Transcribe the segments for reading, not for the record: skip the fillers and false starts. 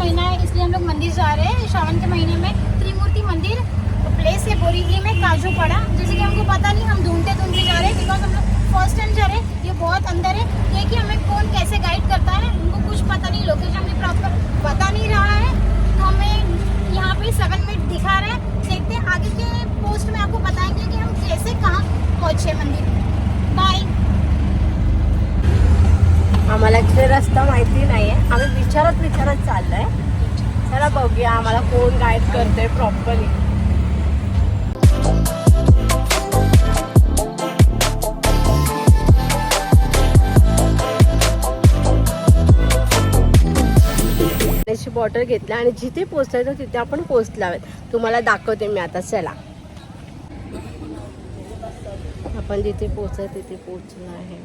महीना है इसलिए हम लोग मंदिर जा रहे हैं। श्रावण के महीने में त्रिमूर्ति मंदिर प्लेस है बोरीवली में, काजूपाड़ा। जैसे कि हमको पता नहीं, हम ढूंढते जा रहे हैं बिकॉज हम लोग फर्स्ट टाइम जा रहे हैं। ये बहुत अंदर है, ये कि हमें कौन कैसे गाइड करता है उनको कुछ पता नहीं, लोकेशन भी प्रॉपर बता नहीं रहा है। तो हमें यहाँ पे 7 मिनट दिखा रहे हैं। देखते हैं आगे के पोस्ट में आपको बताएंगे कि हम कैसे कहाँ पहुँचे मंदिर। बाय। आम्हाला इथे रस्ता माहिती नाही आहे, आम्ही विचारत चाललोय। चला बघूया आम्हाला कोण गाईड करते प्रॉपरली। पाण्याची बॉटल घेतला आणि जिथे पोहोचायचं तिथे आपण पोहोचलो आहोत। तुम्हाला दाखवते मी आता। चला, आपण जिथे पोहोचाय तिथे पोहोचलो आहे।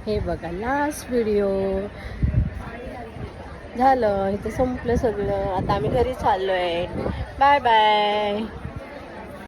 हे बघा लास्ट व्हिडिओ झालं, इथे संपलं सगळं। आता आम्ही घरी चाललोय। Bye bye.